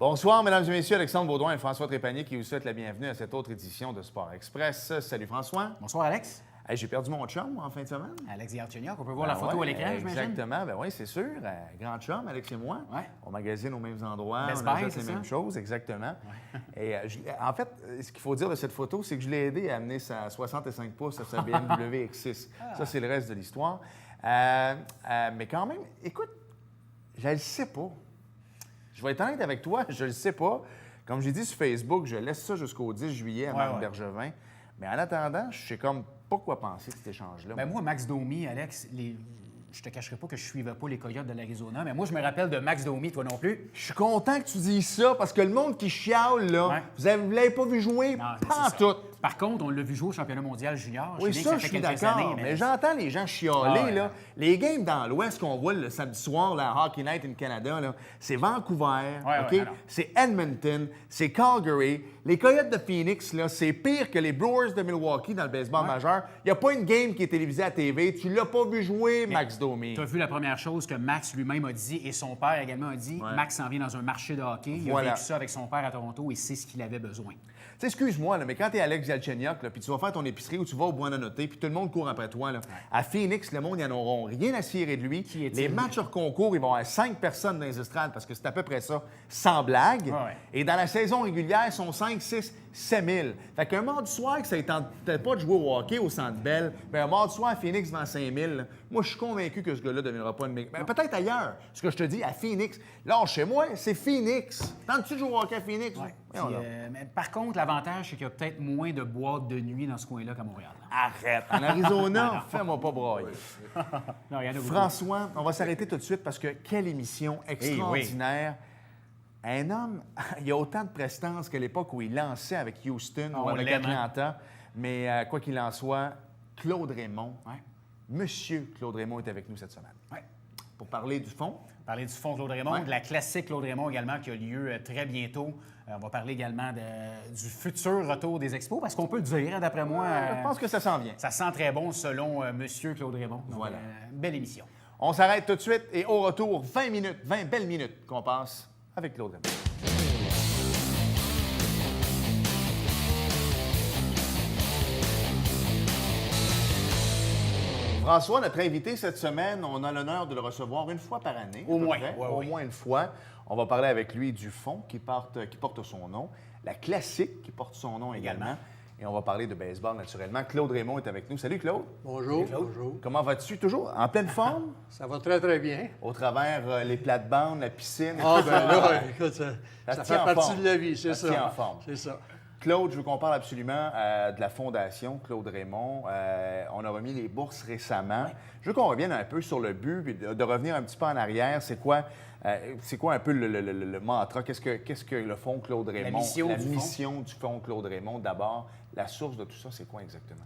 Bonsoir, mesdames et messieurs. Alexandre Baudouin et François Trépanier qui vous souhaitent la bienvenue à cette autre édition de Sport Express. Salut François. Bonsoir Alex. Hey, j'ai perdu mon chum en fin de semaine. Alex Galchenyuk, on peut voir la photo à l'écran, j'imagine? Exactement, ben oui, c'est sûr. Grand chum, Alex et moi. Ouais. On magasine aux mêmes endroits, Best on Buy, achète les mêmes choses, exactement. Ouais. Et en fait, ce qu'il faut dire de cette photo, c'est que je l'ai aidé à amener sa 65 pouces à sa BMW X6. Ça, c'est le reste de l'histoire. Mais quand même, écoute, je le sais pas. Je vais être honnête avec toi, je le sais pas. Comme j'ai dit sur Facebook, je laisse ça jusqu'au 10 juillet à Marc Bergevin. Mais en attendant, je sais comme pas quoi penser de cet échange-là. Ben moi, Max Domi, Alex, je te cacherai pas que je ne suivais pas les Coyotes de l'Arizona, mais moi, je me rappelle de Max Domi, toi non plus. Je suis content que tu dises ça, parce que le monde qui chiale, là, vous ne l'avez pas vu jouer, Non, pas en tout. Par contre, on l'a vu jouer au championnat mondial junior. Oui, ça, je suis d'accord. Mais j'entends les gens chialer, là. Les games dans l'Ouest qu'on voit le samedi soir, la Hockey Night in Canada, là, c'est Vancouver, OK? C'est Edmonton, c'est Calgary. Les Coyotes de Phoenix, là, c'est pire que les Brewers de Milwaukee dans le baseball majeur. Il n'y a pas une game qui est télévisée à TV. Tu l'as pas vu jouer, Max Domi. Tu as vu la première chose que Max lui-même a dit, et son père également a dit. Max s'en vient dans un marché de hockey. Il a vécu ça avec son père à Toronto et c'est ce qu'il avait besoin. Tu sais, excuse-moi, là, mais quand tu es Alex Galchenyuk, puis tu vas faire ton épicerie ou tu vas au Buonanotte, puis tout le monde court après toi, là, à Phoenix, le monde, ils n'en auront rien à cirer de lui. Les matchs hors concours, ils vont avoir 5 personnes dans les estrades parce que c'est à peu près ça, sans blague. Et dans la saison régulière, ils sont 5, 6, 7 000. Fait qu'un mardi soir, que ça ne tentait pas de jouer au hockey au Centre Bell, bien un mardi soir à Phoenix devant 5 000, moi, je suis convaincu que ce gars-là ne deviendra pas une méga. Ben, peut-être ailleurs. Ce que je te dis, à Phoenix. Là, chez moi, c'est Phoenix. Tentes-tu de jouer au hockey à Phoenix? Mais par contre, l'avantage, c'est qu'il y a peut-être moins de boîtes de nuit dans ce coin-là qu'à Montréal. Arrête! En Arizona, fais-moi pas broyer. Non, François, on va s'arrêter tout de suite parce que quelle émission extraordinaire. Un homme, il a autant de prestance qu'à l'époque où il lançait avec Houston ou avec Atlanta. Mais quoi qu'il en soit, Claude Raymond, Monsieur Claude Raymond est avec nous cette semaine. Pour parler du fond. Parler du fond Claude Raymond, de la classique Claude Raymond également qui a lieu très bientôt. On va parler également du futur retour des Expos, parce qu'on peut le dire, d'après moi. Je pense que ça s'en vient. Ça sent très bon selon Monsieur Claude Raymond. Donc, voilà. Belle émission. On s'arrête tout de suite et au retour, 20 belles minutes qu'on passe avec Claude Raymond. François, notre invité cette semaine, on a l'honneur de le recevoir une fois par année. Au moins. Au moins une fois. On va parler avec lui du fond qui porte son nom, la classique qui porte son nom également. Et on va parler de baseball naturellement. Claude Raymond est avec nous. Salut Claude. Bonjour. Bonjour. Comment vas-tu? Toujours en pleine forme? Ça va très, très bien. Au travers les plates-bandes, la piscine. Ah, ben là, écoute, ça fait partie de la vie, c'est ça. Ça tient en forme. C'est ça. Claude, je veux qu'on parle absolument de la Fondation Claude Raymond. On a remis les bourses récemment. Je veux qu'on revienne un peu sur le but, puis de revenir un petit peu en arrière. C'est quoi un peu le mantra? Qu'est-ce que le Fonds Claude Raymond? La mission du Fonds Claude Raymond, d'abord. La source de tout ça, c'est quoi exactement?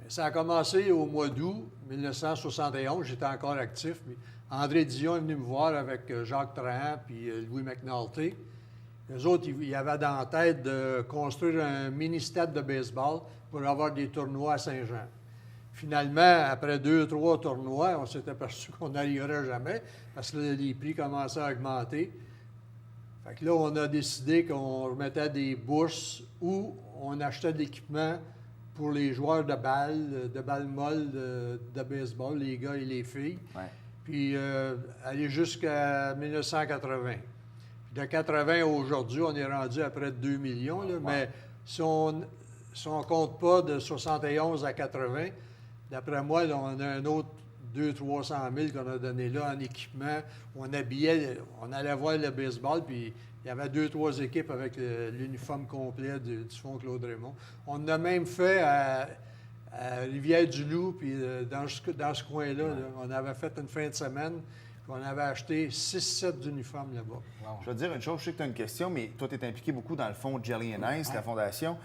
Ça a commencé au mois d'août 1971. J'étais encore actif. Mais André Dion est venu me voir avec Jacques Trahan puis Louis McNulty. Les autres, ils avaient dans la tête de construire un mini-stade de baseball pour avoir des tournois à Saint-Jean. Finalement, après 2-3 tournois, on s'est aperçu qu'on n'arriverait jamais parce que là, les prix commençaient à augmenter. Fait que là, on a décidé qu'on remettait des bourses ou on achetait de l'équipement pour les joueurs de balles molles de baseball, les gars et les filles. Puis aller jusqu'à 1980. De 80 à aujourd'hui, on est rendu à près de 2 millions. Là, mais si on ne compte pas de 71 à 80, d'après moi, là, on a un autre 200-300 000 qu'on a donné là en équipement. On habillait, on allait voir le baseball, puis il y avait 2-3 équipes avec l'uniforme complet du Fonds Claude Raymond. On a même fait à Rivière-du-Loup, puis dans ce coin-là, on avait fait une fin de semaine. On avait acheté 6 sets d'uniformes là-bas. Wow. Je vais te dire une chose, je sais que tu as une question, mais toi, tu es impliqué beaucoup dans le fonds Jelly and Ice, la fondation.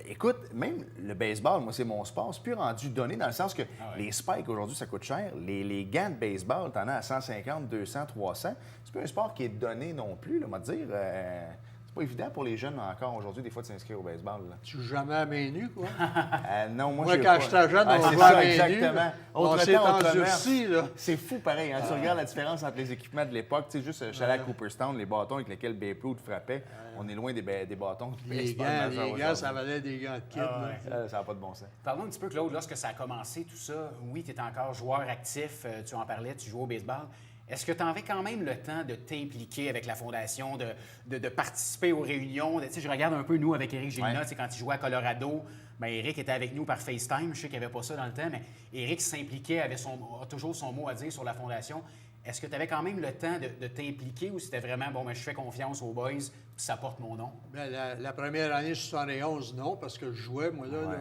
Écoute, même le baseball, moi, c'est mon sport, c'est plus rendu donné dans le sens que les spikes, aujourd'hui, ça coûte cher. Les gants de baseball, tu en as à 150, 200, 300. C'est pas un sport qui est donné non plus, là, on va te dire. C'est pas évident pour les jeunes encore aujourd'hui, des fois, de s'inscrire au baseball. Là. Tu joues jamais à main nue, quoi? Non, moi, Moi, j'ai quand pas. j'étais jeune, on c'est jouait à ça, main nue. exactement. On s'est endurci, là. C'est fou, pareil. Hein? Tu regardes la différence entre les équipements de l'époque. Tu sais, juste, je suis allé à Cooperstown, les bâtons avec lesquels Babe Ruth frappait. On est loin des bâtons. Les gants, ça valait des gants de kid. Ça n'a pas de bon sens. Parlons un petit peu, Claude, lorsque ça a commencé, tout ça, oui, tu es encore joueur actif, tu en parlais, tu joues au baseball. Est-ce que tu avais quand même le temps de t'impliquer avec la Fondation, de participer aux réunions? Tu sais, je regarde un peu, nous, avec Éric Gélina, quand il jouait à Colorado, bien, Éric était avec nous par FaceTime. Je sais qu'il n'y avait pas ça dans le temps, mais Éric s'impliquait, a toujours son mot à dire sur la Fondation. Est-ce que tu avais quand même le temps de t'impliquer ou c'était vraiment, bon, ben, je fais confiance aux boys, puis ça porte mon nom? Bien, la première année, 71, non, parce que je jouais, moi, là. là.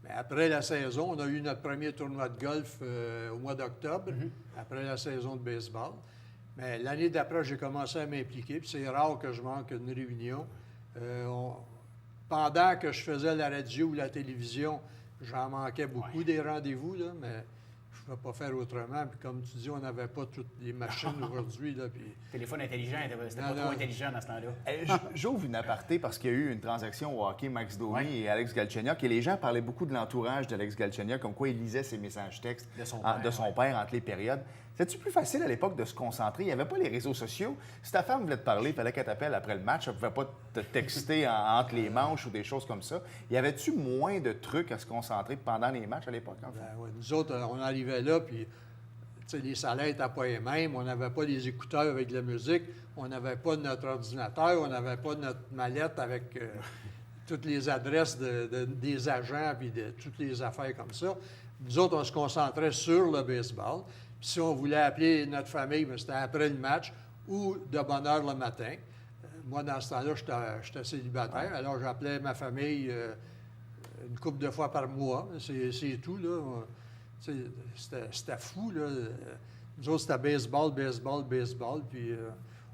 Mais après la saison, on a eu notre premier tournoi de golf au mois d'octobre, après la saison de baseball. Mais l'année d'après, j'ai commencé à m'impliquer, puis c'est rare que je manque une réunion. Pendant que je faisais la radio ou la télévision, j'en manquais beaucoup des rendez-vous, là, mais je ne pouvais pas faire autrement. Puis comme tu dis, on n'avait pas toutes les machines aujourd'hui. Là, puis... Téléphone intelligent, c'était pas trop intelligent dans ce temps-là. J'ouvre une aparté parce qu'il y a eu une transaction au hockey, Max Domi et Alex Galchenyuk, et les gens parlaient beaucoup de l'entourage d'Alex Galchenyuk, comme quoi il lisait ses messages textes de son père entre les périodes. C'était-tu plus facile à l'époque de se concentrer? Il n'y avait pas les réseaux sociaux. Si ta femme voulait te parler, il fallait qu'elle t'appelle après le match. Elle ne pouvait pas te texter entre les manches ou des choses comme ça. Y avait-tu moins de trucs à se concentrer pendant les matchs à l'époque? En fait? Ben, ouais. Nous autres, on arrivait là, puis les salaires n'étaient pas les mêmes. On n'avait pas les écouteurs avec de la musique. On n'avait pas notre ordinateur. On n'avait pas notre mallette avec toutes les adresses des agents puis de toutes les affaires comme ça. Nous autres, on se concentrait sur le baseball. Puis si on voulait appeler notre famille, c'était après le match ou de bonne heure le matin. Moi, dans ce temps-là, j'étais célibataire. Ouais. Alors, j'appelais ma famille une couple de fois par mois. C'est tout, là. C'était fou, là. Nous autres, c'était baseball, puis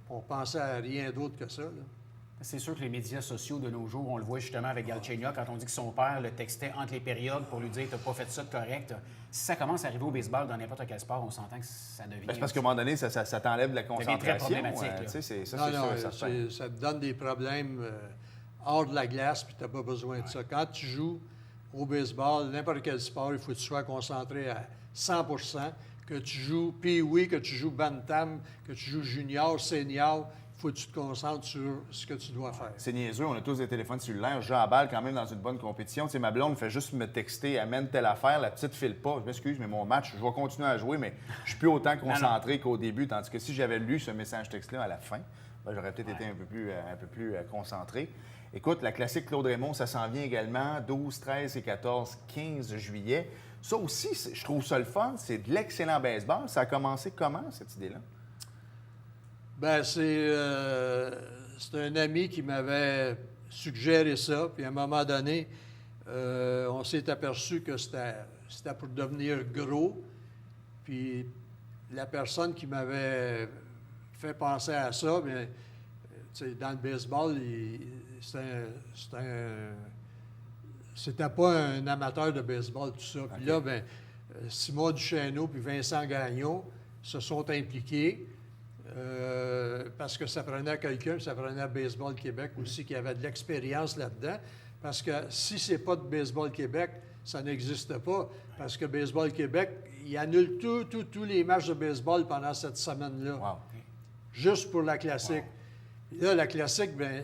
on pensait à rien d'autre que ça, là. C'est sûr que les médias sociaux de nos jours, on le voit justement avec Galchenyuk, quand on dit que son père le textait entre les périodes pour lui dire « t'as pas fait ça de correct ». Si ça commence à arriver au baseball, dans n'importe quel sport, on s'entend que ça devient... C'est parce qu'à un moment donné, ça t'enlève de la concentration. Ça devient très problématique. Ça te donne des problèmes hors de la glace, puis tu n'as pas besoin de ça. Quand tu joues au baseball, n'importe quel sport, il faut que tu sois concentré à 100 %, que tu joues pee-wee, que tu joues bantam, que tu joues junior, senior, il faut que tu te concentres sur ce que tu dois faire. C'est niaiseux, on a tous des téléphones cellulaires. Je joue à balle quand même dans une bonne compétition. Tu sais, ma blonde fait juste me texter, amène telle affaire, la petite file pas. Je m'excuse, mais mon match, je vais continuer à jouer, mais je suis plus autant concentré qu'au début. Tandis que si j'avais lu ce message texte-là à la fin, ben, j'aurais peut-être été un peu plus concentré. Écoute, la classique Claude Raymond, ça s'en vient également 12, 13 et 14, 15 juillet. Ça aussi, je trouve ça le fun. C'est de l'excellent baseball. Ça a commencé comment, cette idée-là? Bien, c'est un ami qui m'avait suggéré ça. Puis à un moment donné, on s'est aperçu que c'était pour devenir gros. Puis la personne qui m'avait fait penser à ça, bien, dans le baseball, c'était pas un amateur de baseball, tout ça. Puis là, bien, Simon Duchesneau puis Vincent Gagnon se sont impliqués. Parce que ça prenait quelqu'un, ça prenait Baseball Québec aussi, qui avait de l'expérience là-dedans. Parce que si c'est pas de Baseball Québec, ça n'existe pas. Parce que Baseball Québec, il annule tous les matchs de baseball pendant cette semaine-là. Wow. Juste pour la classique. Wow. Là, la classique, bien,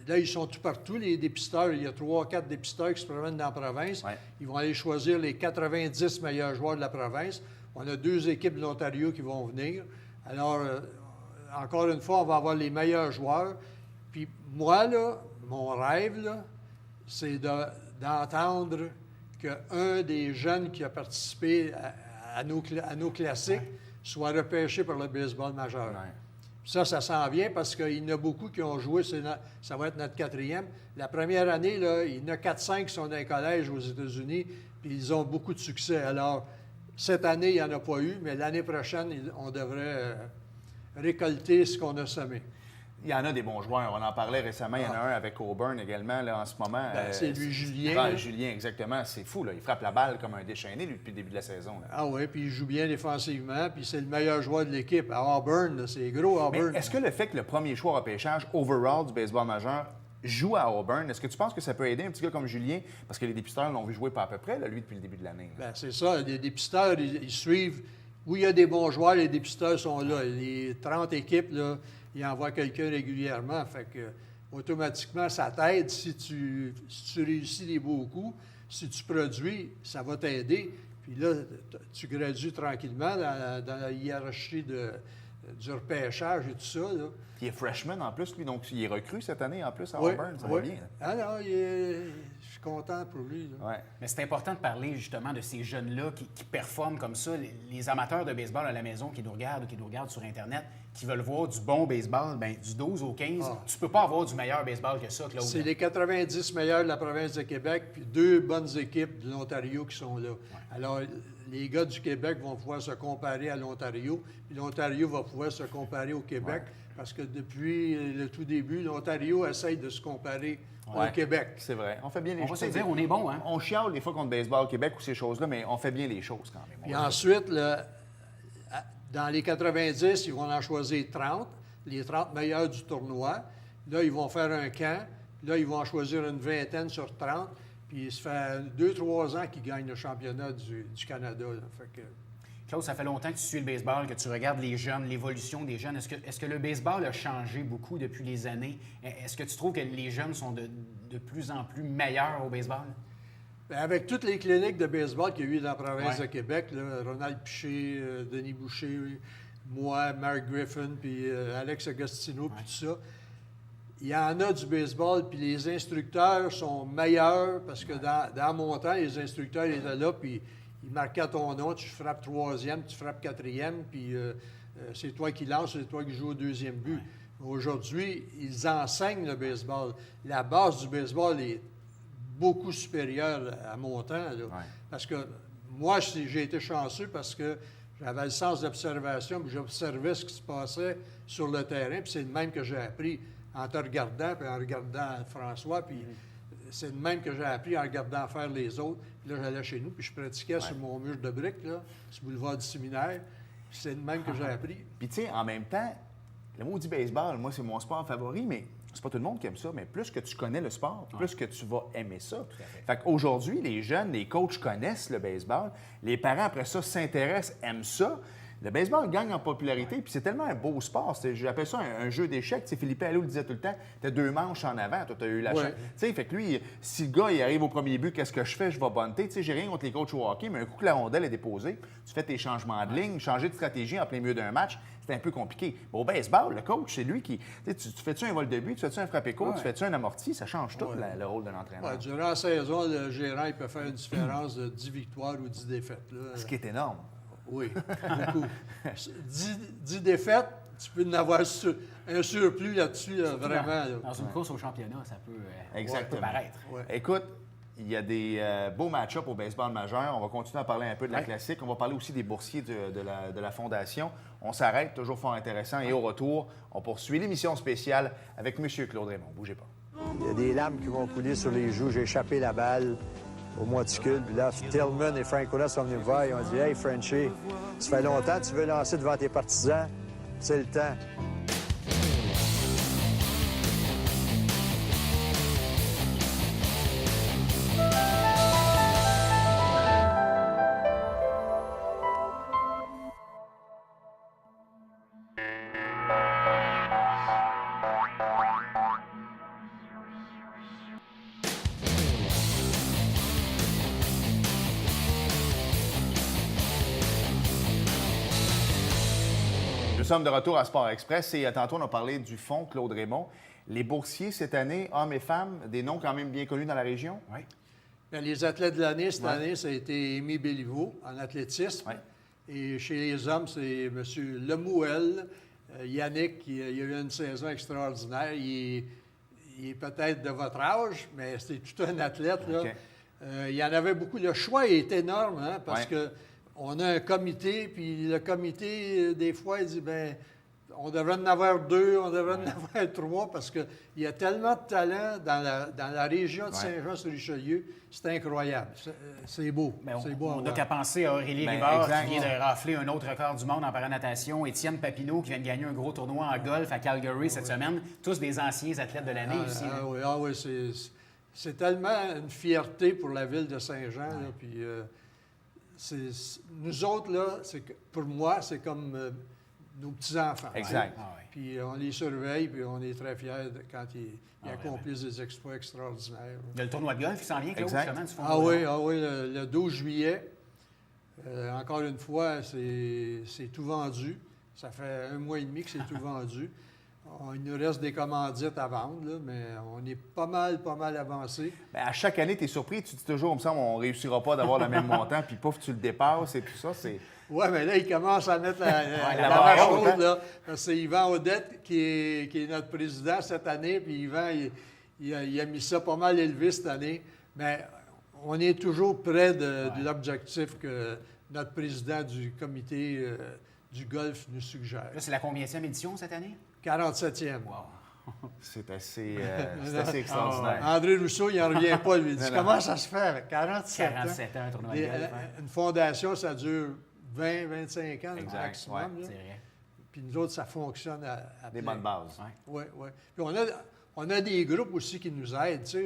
là, ils sont tout partout, les dépisteurs. Il y a 3-4 dépisteurs qui se promènent dans la province. Ouais. Ils vont aller choisir les 90 meilleurs joueurs de la province. On a 2 équipes de l'Ontario qui vont venir. Alors, encore une fois, on va avoir les meilleurs joueurs. Puis moi, là, mon rêve, là, c'est d'entendre qu'un des jeunes qui a participé à nos classiques soit repêché par le baseball majeur. Ouais. Ça s'en vient parce qu'il y en a beaucoup qui ont joué, ça va être notre 4e. La première année, là, il y en a 4-5 qui sont dans les collèges aux États-Unis, puis ils ont beaucoup de succès. Alors, cette année, il n'y en a pas eu, mais l'année prochaine, on devrait récolter ce qu'on a semé. Il y en a des bons joueurs. On en parlait récemment. Il y en a un avec Auburn également, là, en ce moment. C'est lui, Julien. Ah, Julien, exactement. C'est fou, là. Il frappe la balle comme un déchaîné, lui, depuis le début de la saison. Là. Ah oui, puis il joue bien défensivement, puis c'est le meilleur joueur de l'équipe. À Auburn, là, c'est gros, Auburn. Mais est-ce que le fait que le premier choix au repêchage overall du baseball majeur joue à Auburn, est-ce que tu penses que ça peut aider un petit gars comme Julien? Parce que les dépisteurs l'ont vu jouer pas à peu près, là, lui, depuis le début de l'année. Bien, c'est ça. Les dépisteurs, ils suivent. Où il y a des bons joueurs, les dépisteurs sont là. Les 30 équipes, là, ils envoient quelqu'un régulièrement. Fait que, automatiquement, ça t'aide si tu réussis les beaux coups. Si tu produis, ça va t'aider. Puis là, tu gradues tranquillement dans la hiérarchie du repêchage et tout ça. Là. Puis il est freshman en plus, lui, donc il est recru cette année en plus à Oui, Auburn. Ça oui. va bien. Là. Ah non, je suis content pour lui. Là. Ouais. Mais c'est important de parler justement de ces jeunes-là qui performent comme ça. Les amateurs de baseball à la maison qui nous regardent ou qui nous regardent sur Internet, qui veulent voir du bon baseball, bien, du 12 au 15, tu peux pas avoir du meilleur baseball que ça, Claude. C'est les 90 meilleurs de la province de Québec, puis 2 bonnes équipes de l'Ontario qui sont là. Alors, les gars du Québec vont pouvoir se comparer à l'Ontario, puis l'Ontario va pouvoir se comparer au Québec, parce que depuis le tout début, l'Ontario essaye de se comparer au Québec. C'est vrai. On fait bien les On choses. va se dire, on est bon, hein? On chiale des fois contre Baseball Québec ou ces choses-là, mais on fait bien les choses quand même. Puis ensuite, là, dans les 90, ils vont en choisir 30, les 30 meilleurs du tournoi. Là, ils vont faire un camp. Là, ils vont en choisir une vingtaine sur 30. Puis ça fait 2-3 ans qu'ils gagnent le championnat du Canada. Là. Fait que... Claude, ça fait longtemps que tu suis le baseball, que tu regardes les jeunes, l'évolution des jeunes. Est-ce que le baseball a changé beaucoup depuis les années? Est-ce que tu trouves que les jeunes sont de plus en plus meilleurs au baseball? Bien, avec toutes les cliniques de baseball qu'il y a eu dans la province de Québec, là, Ronald Piché, Denis Boucher, moi, Mark Griffin, puis Alex Agostino, puis tout ça, il y en a du baseball, puis les instructeurs sont meilleurs, parce que dans mon temps, les instructeurs ils étaient là, puis ils marquaient ton nom, tu frappes 3e, tu frappes 4e, puis c'est toi qui lances, c'est toi qui joues au 2e but. Ouais. Aujourd'hui, ils enseignent le baseball. La base du baseball est beaucoup supérieure à mon temps. Là. Ouais. Parce que moi, j'ai été chanceux parce que j'avais le sens d'observation, puis j'observais ce qui se passait sur le terrain, puis c'est le même que j'ai appris en te regardant, puis en regardant François, puis c'est le même que j'ai appris en regardant faire les autres. Puis là, j'allais chez nous, puis je pratiquais sur mon mur de briques, là, sur le boulevard du séminaire. Puis c'est le même que j'ai appris. Puis tu sais, en même temps, le mot du baseball, moi, c'est mon sport favori, mais c'est pas tout le monde qui aime ça. Mais plus que tu connais le sport, plus que tu vas aimer ça. Fait qu'aujourd'hui, les jeunes, les coachs connaissent le baseball. Les parents, après ça, s'intéressent, aiment ça. Le baseball gagne en popularité, puis c'est tellement un beau sport. J'appelle ça un jeu d'échecs. Philippe Alou le disait tout le temps, tu as 2 manches en avant, toi, tu as eu la chance. Fait que lui, si le gars il arrive au premier but, qu'est-ce que je fais? Je vais bunter. J'ai rien contre les coachs au hockey, mais un coup que la rondelle est déposée, tu fais tes changements de ligne, changer de stratégie en plein milieu d'un match, c'est un peu compliqué. Au baseball, le coach, c'est lui qui... Tu fais-tu un vol de but, tu fais-tu un frappé court, tu fais-tu un amorti, ça change tout le rôle de l'entraîneur. Durant la saison, le gérant il peut faire une différence de 10 victoires ou 10 défaites. Là. Ce qui est énorme. Oui, beaucoup. 10 défaites, tu peux en avoir un surplus là-dessus, là, vraiment. Dans une course au championnat, ça peut, exactement. paraître. Ouais. Écoute, il y a des beaux match-ups au baseball majeur. On va continuer à parler un peu de la classique. On va parler aussi des boursiers de la Fondation. On s'arrête, toujours fort intéressant. Et au retour, on poursuit l'émission spéciale avec M. Claude Raymond. Bougez pas. Il y a des larmes qui vont couler sur les joues. J'ai échappé la balle au monticule. Puis là, Tillman et Frank Ola sont venus me voir. Ils ont dit « Hey, Frenchie, ça fait longtemps que tu veux lancer devant tes partisans. C'est le temps. » Nous sommes de retour à Sport Express et tantôt, on a parlé du fonds Claude Raymond. Les boursiers cette année, hommes et femmes, des noms quand même bien connus dans la région? Oui. Bien, les athlètes de l'année, cette année, ça a été Émy Béliveau en athlétisme. Ouais. Et chez les hommes, c'est M. Lemouel. Yannick, il a eu une saison extraordinaire. Il est peut-être de votre âge, mais c'est tout un athlète. Là. Okay. Il y en avait beaucoup. Le choix est énorme, hein, parce que on a un comité, puis le comité, des fois, il dit, bien, on devrait en avoir 2, on devrait en avoir 3, parce qu'il y a tellement de talent dans la région de Saint-Jean-sur-Richelieu, c'est incroyable. C'est beau. C'est beau à On n'a voir. qu'à penser à Aurélie Ben, Rivard, exact. qui vient de rafler un autre record du monde en paranatation, Étienne Papineau, qui vient de gagner un gros tournoi en golf à Calgary cette semaine. Tous des anciens athlètes de l'année aussi. là. Oui, c'est tellement une fierté pour la ville de Saint-Jean. Là, puis, nous autres, là, pour moi, c'est comme nos petits-enfants. Exact. Ah ouais. Puis on les surveille, puis on est très fiers quand ils accomplissent des exploits extraordinaires. Il y a le tournoi de golf qui s'en vient, Claude, Exact. justement, du fond. Ah oui, le 12 juillet. Encore une fois, c'est tout vendu. Ça fait 1 mois et demi que c'est tout vendu. Il nous reste des commandites à vendre, là, mais on est pas mal avancé. Ben, à chaque année, tu es surpris. Tu te dis toujours, il me semble, on ne réussira pas d'avoir le même montant, puis pouf, tu le dépasses et tout ça. C'est... Oui, mais là, il commence à mettre la la barre barre haute, haute, là. Parce que c'est Yvan Audette qui est notre président cette année, puis Yvan, il a mis ça pas mal élevé cette année. Mais on est toujours près de l'objectif que notre président du comité du golf nous suggère. Là, c'est la combienième édition cette année? 47e. Wow. C'est assez extraordinaire. André Rousseau, il n'en revient pas. Il dit, Non, non. comment ça se fait avec 47 ans? 47 ans, un tournoi de Des- golf. hein. Une fondation, ça dure 20, 25 ans Exact, maximum. ouais. là. C'est vrai. Puis nous autres, ça fonctionne à Des plein. bonnes bases. Oui, oui. Puis on a des groupes aussi qui nous aident. Tu sais,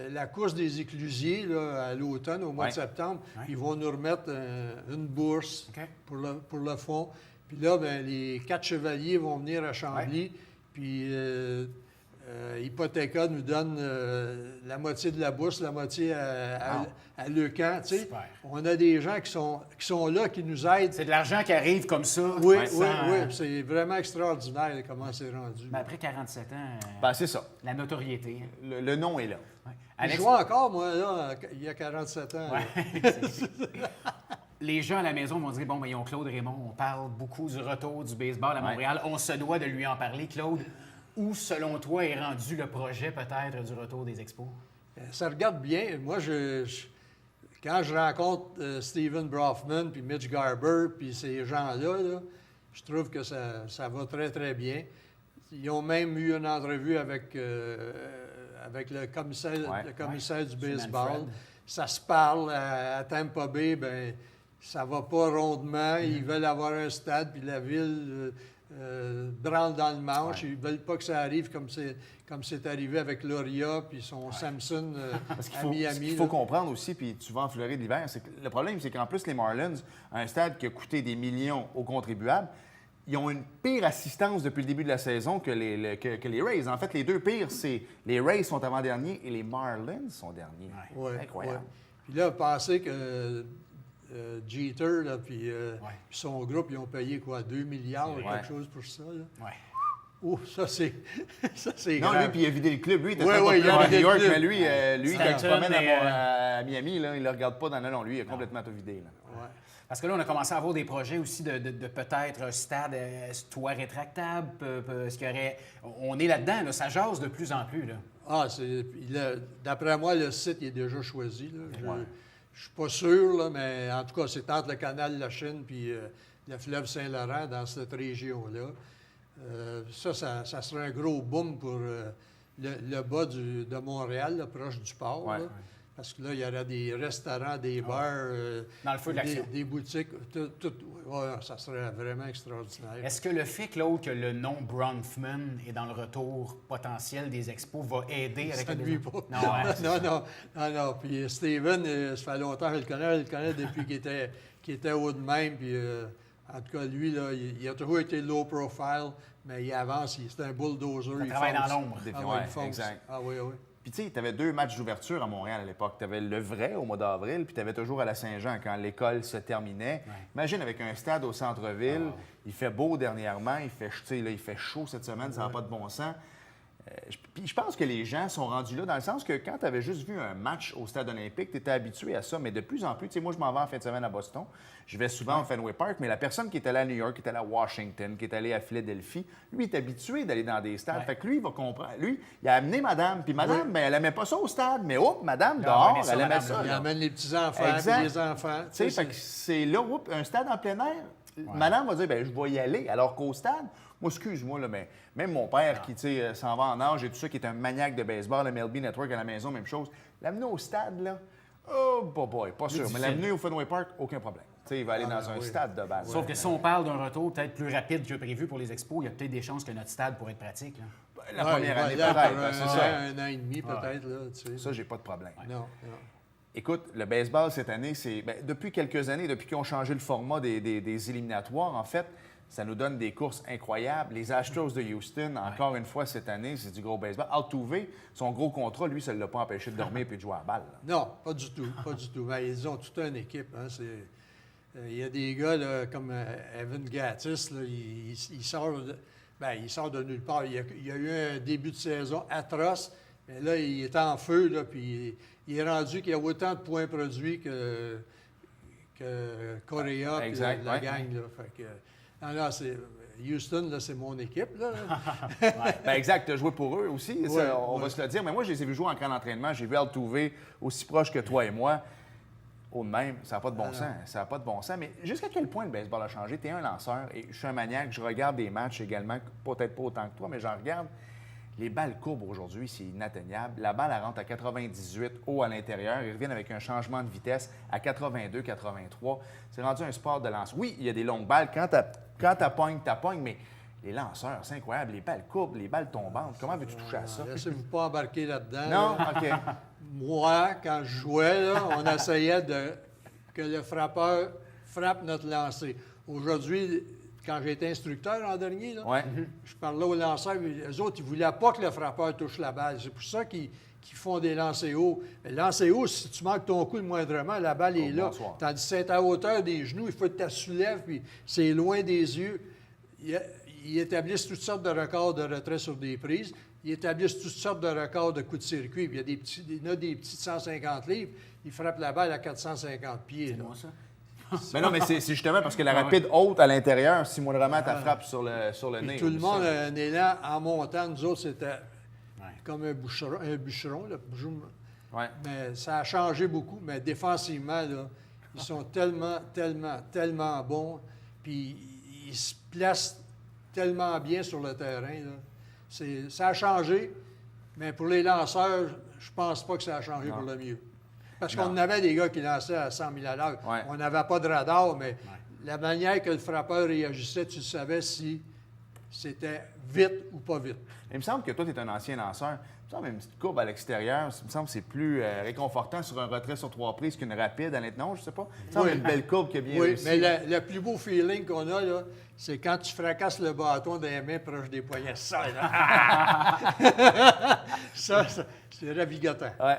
la course des éclusiers, là, à l'automne, au mois de Ouais. septembre, Ouais. ils vont nous remettre une bourse OK. pour le fond. Puis là, ben, les 4 chevaliers vont venir à Chambly. Puis Hypothéca nous donne la moitié de la bourse, la moitié à Leucan. Tu sais. Super. On a des gens qui sont là, qui nous aident. C'est de l'argent qui arrive comme ça. Oui, sans- oui. C'est vraiment extraordinaire comment c'est rendu. Mais après 47 ans, Ben, c'est ça. la notoriété. hein. Le nom est là. Ouais. Je Alex, jouais encore, moi, là, il y a 47 ans. là. les gens à la maison vont dire, bon, voyons, Claude Raymond, on parle beaucoup du retour du baseball à Montréal. On se doit de lui en parler. Claude, où, selon toi, est rendu le projet, peut-être, du retour des expos? Ça regarde bien. Moi, quand je rencontre Stephen Brofman, puis Mitch Garber, puis ces gens-là, là, je trouve que ça va très, très bien. Ils ont même eu une entrevue avec le commissaire, Ouais. le commissaire du Sue baseball. Manfred. Ça se parle à Tampa Bay, ben ça va pas rondement. Ils veulent avoir un stade, puis la ville branle dans le manche. Ouais. Ils veulent pas que ça arrive comme c'est arrivé avec Loria puis son Samson Parce qu'il à faut, Miami. ce qu'il faut là. comprendre aussi, puis tu vas en Floride l'hiver, c'est que le problème, c'est qu'en plus, les Marlins, un stade qui a coûté des millions aux contribuables, ils ont une pire assistance depuis le début de la saison que les Rays. En fait, les deux pires, c'est les Rays sont avant-derniers et les Marlins sont derniers. Ouais, Incroyable. ouais. Puis là, pensez que Jeter, là, puis son groupe, ils ont payé quoi, 2 milliards ou vrai. quelque chose pour ça. Là. Ouais. Oh, ça, c'est Non, grave. lui, puis il a vidé le club. Lui, il était Ouais, très ouais, il a populaire à vidé New le York, club. mais lui, quand il se Stanton promène et, à Miami, là, il ne le regarde pas dans le... Non, lui, il a complètement tout vidé. Là. Ouais. Parce que là, on a commencé à avoir des projets aussi de peut-être un stade toit rétractable. Est-ce qu'il y aurait... On est là-dedans, là, ça jase de plus en plus. Là. Ah, d'après moi, le site il est déjà choisi. Là. Je ne suis pas sûr, là, mais en tout cas, c'est entre le canal de la Chine puis le fleuve Saint-Laurent dans cette région-là. Ça serait un gros boom pour le bas de Montréal, là, proche du port. Ouais. Là. Parce que là, il y aurait des restaurants, des bars, Dans le feu de l'action. des boutiques. Ça serait vraiment extraordinaire. Est-ce que le fait, Claude, que le nom Bronfman est dans le retour potentiel des expos va aider avec Ça le ne nuit développement? pas. Non, ouais, non. Puis Steven, ça fait longtemps que je le connais depuis qu'il était haut de même. Puis en tout cas, lui, là, il a toujours été low profile, mais il avance, c'est un bulldozer. Il il travaille fonce. dans l'ombre. Ah, Ouais, ouais, il fonce. exact. Ah oui, oui. Puis tu sais, tu avais 2 matchs d'ouverture à Montréal à l'époque. Tu avais le vrai au mois d'avril, puis tu avais toujours à la Saint-Jean quand l'école se terminait. Ouais. Imagine avec un stade au centre-ville, il fait beau dernièrement, il fait chaud cette semaine, ça n'a pas de bon sens. Puis je pense que les gens sont rendus là dans le sens que quand tu avais juste vu un match au stade olympique, tu étais habitué à ça, mais de plus en plus, tu sais, moi je m'en vais en fin de semaine à Boston, je vais souvent au Fenway Park, mais la personne qui est allée à New York, qui est allée à Washington, qui est allée à Philadelphie, lui est habitué d'aller dans des stades. Ouais. Fait que lui, il va comprendre. Lui, il a amené madame, puis madame, ben, elle aimait pas ça au stade, mais madame, Il a amené dehors, ça, elle aimait madame, ça. Il là. amène les petits-enfants, Exact. puis les enfants. Tu sais, fait que c'est là, un stade en plein air. Madame va dire, ben je vais y aller. Alors qu'au stade, Moi, excuse-moi, là, mais même mon père qui s'en va en âge et tout ça, qui est un maniaque de baseball, le MLB Network à la maison, même chose. L'amener au stade, là, oh boy, pas sûr. Mais l'amener au Fenway Park, aucun problème. Il va aller dans un stade de base. Sauf que si on parle d'un retour peut-être plus rapide que prévu pour les expos, il y a peut-être des chances que notre stade pourrait être pratique. Là. La première année, peut-être. C'est ça. Un an et demi, peut-être. Là, tu sais. Ça, j'ai pas de problème. Non. Écoute, le baseball cette année, depuis quelques années, depuis qu'ils ont changé le format des éliminatoires, en fait, ça nous donne des courses incroyables. Les Astros de Houston, encore une fois cette année, c'est du gros baseball. Altuve, son gros contrat, lui, ça ne l'a pas empêché de dormir et de jouer à la balle. Là. Non, pas du tout. Pas du tout. Mais ils ont toute une équipe. Hein, il y a des gars là, comme Evan Gattis, là, il sort de nulle part. Il y a eu un début de saison atroce, mais là, il est en feu, là, puis il est rendu qu'il y a autant de points produits que Correa et la gang. Là, fait que, là, Houston, là, c'est mon équipe. Là. Exact, tu as joué pour eux aussi, on va se le dire. Mais moi, je les ai vus jouer en camp d'entraînement. J'ai vu Altuve aussi proche que toi et moi. Au de même, ça n'a pas de bon sens. Ça n'a pas de bon sens. Mais jusqu'à quel point le baseball a changé? Tu es un lanceur et je suis un maniaque. Je regarde des matchs également, peut-être pas autant que toi, mais j'en regarde. Les balles courbes aujourd'hui, c'est inatteignable. La balle, elle rentre à 98 haut à l'intérieur. Ils reviennent avec un changement de vitesse à 82, 83. C'est rendu un sport de lance. Oui, il y a des longues balles. Quand tu pognes, mais les lanceurs, c'est incroyable. Les balles courbes, les balles tombantes. Comment veux-tu toucher à ça? Laissez-vous pas embarquer là-dedans. Non? Là. OK. Moi, quand je jouais, là, on essayait que le frappeur frappe notre lancer. Aujourd'hui, quand j'ai été instructeur l'an dernier, là, je parlais aux lanceurs, les autres, ils ne voulaient pas que le frappeur touche la balle. C'est pour ça qu'ils font des lancers hauts. Mais le lancer haut, si tu manques ton coup le moindrement, la balle est là. Bonsoir. Tandis que c'est à hauteur des genoux, il faut que tu la soulèves, puis c'est loin des yeux. Ils établissent toutes sortes de records de retrait sur des prises. Ils établissent toutes sortes de records de coups de circuit. Puis il y a des petits de 150 livres. Ils frappent la balle à 450 pieds. C'est moi, ça. Mais non, mais c'est justement parce que la rapide haute à l'intérieur, si moindrement tu frappes sur le nez. Tout le monde a un élan en montant. Nous autres, c'était comme un bûcheron. Là. Mais ça a changé beaucoup. Mais défensivement, là, ils sont tellement bons. Puis ils se placent tellement bien sur le terrain. Là. Ça a changé, mais pour les lanceurs, je pense pas que ça a changé pour le mieux. Parce qu'on avait des gars qui lançaient à 100 000 à l'heure. On n'avait pas de radar, mais la manière que le frappeur réagissait, tu savais si c'était vite ou pas vite. Il me semble que toi, tu es un ancien lanceur. Il me semble une petite courbe à l'extérieur, il me semble que c'est plus réconfortant sur un retrait sur 3 prises qu'une rapide à l'intérieur. Non, je sais pas. Il me semble une belle courbe qui a bien réussi. Mais le plus beau feeling qu'on a, là, c'est quand tu fracasses le bâton des mains proche des poignets. Ça, c'est ravigotant. Ouais.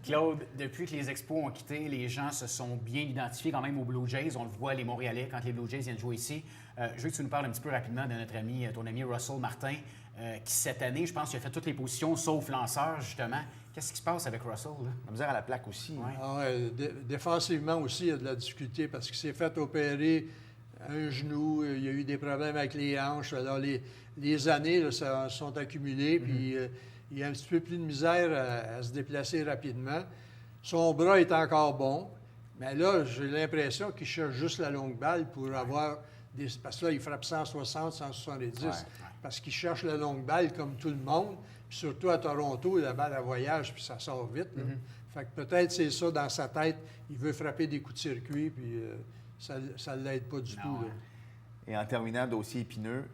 Claude, depuis que les Expos ont quitté, les gens se sont bien identifiés quand même aux Blue Jays. On le voit, les Montréalais, quand les Blue Jays viennent jouer ici. Je veux que tu nous parles un petit peu rapidement de notre ami, ton ami Russell Martin, qui cette année, je pense qu'il a fait toutes les positions sauf lanceur, justement. Qu'est-ce qui se passe avec Russell? Là? La misère à la plaque aussi. Défensivement aussi, il y a de la difficulté parce qu'il s'est fait opérer un genou, il y a eu des problèmes avec les hanches. Alors, les années là, ça sont accumulées, puis il y a un petit peu plus de misère à se déplacer rapidement. Son bras est encore bon, mais là, j'ai l'impression qu'il cherche juste la longue balle pour avoir des... Parce que là, il frappe 160, 170, parce qu'il cherche la longue balle comme tout le monde. Puis surtout à Toronto, la balle à voyage, puis ça sort vite. Fait que peut-être c'est ça dans sa tête. Il veut frapper des coups de circuit, puis ça ne l'aide pas du tout. Là. Et en terminant, dossier épineux,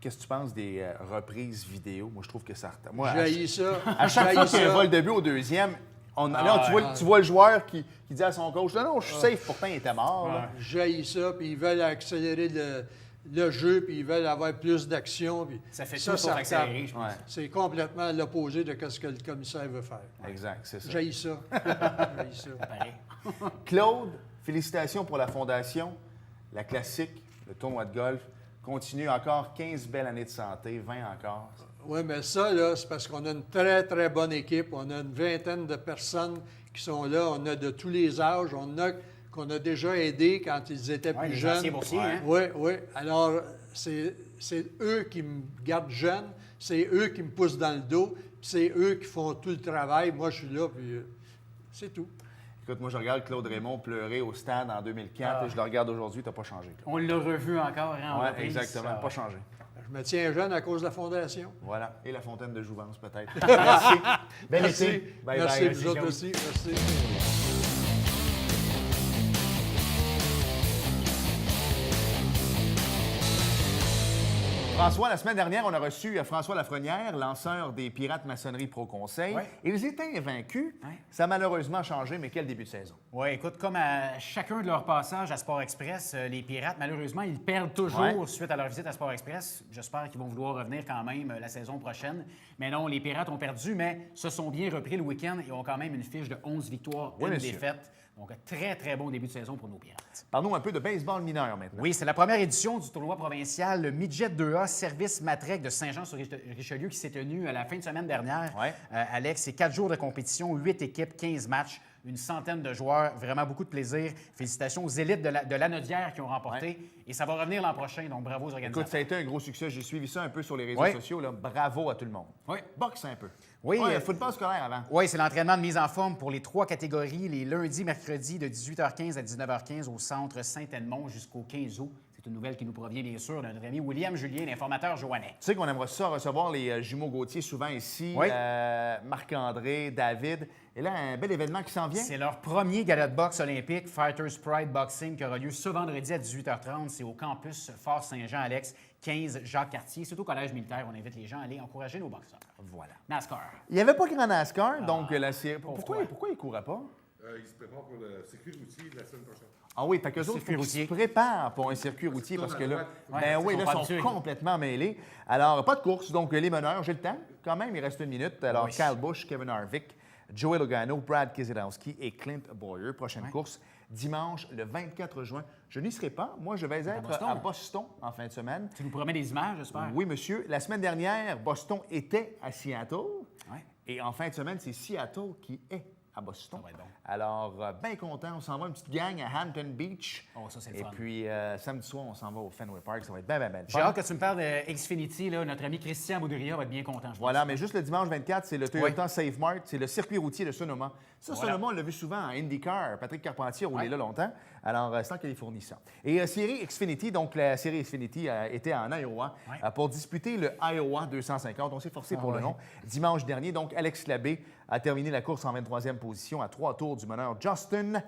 qu'est-ce que tu penses des reprises vidéo? Moi, je trouve que ça... J'haïs ça. À chaque fois qu'il y a un vol de but au deuxième, tu vois le joueur qui dit à son coach « Non, je suis safe, pourtant il était mort. » J'haïs ça, puis ils veulent accélérer le jeu, puis ils veulent avoir plus d'action. Ça fait tout pour accélérer, je pense. C'est complètement l'opposé de ce que le commissaire veut faire. Exact, c'est ça. J'haïs ça. Claude, félicitations pour la Fondation. La classique, le tournoi de golf, continue encore 15 belles années de santé, 20 encore. Oui, mais ça, là, c'est parce qu'on a une très, très bonne équipe. On a une vingtaine de personnes qui sont là. On a de tous les âges. On a qu'on a déjà aidés quand ils étaient plus jeunes. Oui. Alors, c'est eux qui me gardent jeune. C'est eux qui me poussent dans le dos. C'est eux qui font tout le travail. Moi, je suis là, puis c'est tout. Écoute, moi, je regarde Claude Raymond pleurer au stade en 2004 et je le regarde aujourd'hui, t'as pas changé. Claude. On l'a revu encore, hein, en Ouais, reprise. exactement, pas changé. Je me tiens jeune à cause de la Fondation. Voilà. Et la fontaine de Jouvence, peut-être. Merci. Bel Merci. été. Bye Merci, bye. vous autres Claude. aussi. Merci. François, la semaine dernière, on a reçu François Lafrenière, lanceur des Pirates Maçonnerie Pro Conseil. Ouais. Ils étaient invaincus. Ouais. Ça a malheureusement changé, mais quel début de saison. Oui, écoute, comme à chacun de leurs passages à Sport Express, les Pirates, malheureusement, ils perdent toujours Ouais. suite à leur visite à Sport Express. J'espère qu'ils vont vouloir revenir quand même la saison prochaine. Mais non, les Pirates ont perdu, mais se sont bien repris le week-end et ont quand même une fiche de 11 victoires, Oui, une monsieur. défaite. Donc, un très, très bon début de saison pour nos Pirates. Parlons un peu de baseball mineur maintenant. Oui, c'est la première édition du tournoi provincial, le Midget 2A Service Matrec de Saint-Jean-sur-Richelieu qui s'est tenu à la fin de semaine dernière. Ouais. Alex, c'est 4 jours de compétition, 8 équipes, 15 matchs, une centaine de joueurs, vraiment beaucoup de plaisir. Félicitations aux élites de l'Anaudière qui ont remporté. Et ça va revenir l'an prochain, donc bravo aux organisateurs. Écoute, ça a été un gros succès. J'ai suivi ça un peu sur les réseaux Oui. sociaux. Là. Bravo à tout le monde. Oui. Boxe un peu. Oui, Ouais, football scolaire avant. Oui, c'est l'entraînement de mise en forme pour les 3 catégories, les lundis, mercredis de 18h15 à 19h15 au centre Saint-Edmond jusqu'au 15 août. C'est une nouvelle qui nous provient, bien sûr, de notre ami William Julien, l'informateur joannais. Tu sais qu'on aimerait ça recevoir les jumeaux Gauthier souvent ici. Oui. Marc-André, David. Et là, un bel événement qui s'en vient. C'est leur premier gala de boxe olympique, Fighters Pride Boxing, qui aura lieu ce vendredi à 18h30. C'est au campus Fort Saint-Jean, Alex, 15 Jacques-Cartier. C'est au collège militaire. On invite les gens à aller encourager nos boxeurs. Voilà. NASCAR. Il n'y avait pas grand NASCAR, donc la série. pauvre Pourquoi il ne courait pas? Il se prépare pour le circuit routier de la semaine prochaine. Ah oui, fait qu'eux autres, circuit faut qu'ils se routier. préparent pour un circuit routier parce que là, ben oui, ils là, sont ils pas sont habitués. complètement mêlés. Alors, pas de course, donc les meneurs, j'ai le temps. Quand même, il reste une minute. Alors, Oui. Kyle Busch, Kevin Harvick, Joey Logano, Brad Keselowski et Clint Bowyer. Prochaine course, dimanche, le 24 juin. Je n'y serai pas. Moi, je vais être Boston. à Boston en fin de semaine. Tu nous promets des images, j'espère? Oui, monsieur. La semaine dernière, Boston était à Seattle. Ouais. Et en fin de semaine, c'est Seattle qui est à Boston. Ça va être bon. Alors, bien content. On s'en va une petite gang à Hampton Beach. Oh, ça, c'est le Et fun. puis, samedi soir, on s'en va au Fenway Park. Ça va être bien, bien, bien. J'ai hâte que tu me parles de Xfinity. Là. Notre ami Christian Boudria va être bien content, je pense. Voilà, mais juste le dimanche 24, c'est le Toyota Safe Mart. C'est le circuit routier de Sonoma. Ça, Voilà. Sonoma, on l'a vu souvent en IndyCar. Patrick Carpentier a roulé Ouais. là longtemps. Alors, c'est en Californie, ça. Et série Xfinity, donc la série Xfinity était en Iowa Ouais. pour disputer le Iowa 250. On s'est forcé pour le nom. Dimanche dernier, donc, Alex Labbé a terminé la course en 23e position à 3 tours du meneur Justin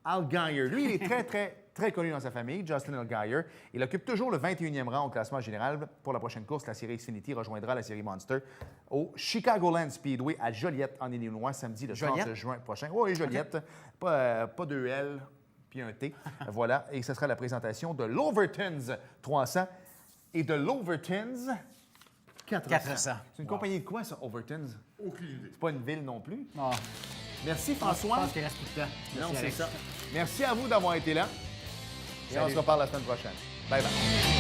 Allgaier. Lui, il est très, très, très connu dans sa famille, Justin Allgaier. Il occupe toujours le 21e rang au classement général. Pour la prochaine course, la série Xfinity rejoindra la série Monster au Chicagoland Speedway à Joliette, en Illinois, samedi le 30 Joliette? juin prochain. Oui, Joliette. Pas deux L puis un T. Voilà. Et ce sera la présentation de l'Overtons 300 et de l'Overtons 400. 400. C'est une compagnie de quoi, ça, Overtons? Aucune idée. C'est pas une ville non plus. Ah, Merci, je François. pense qu'il reste plus de temps. Non, Merci, c'est Alex. ça. Merci à vous d'avoir été là. Et on se reparle la semaine prochaine. Bye bye.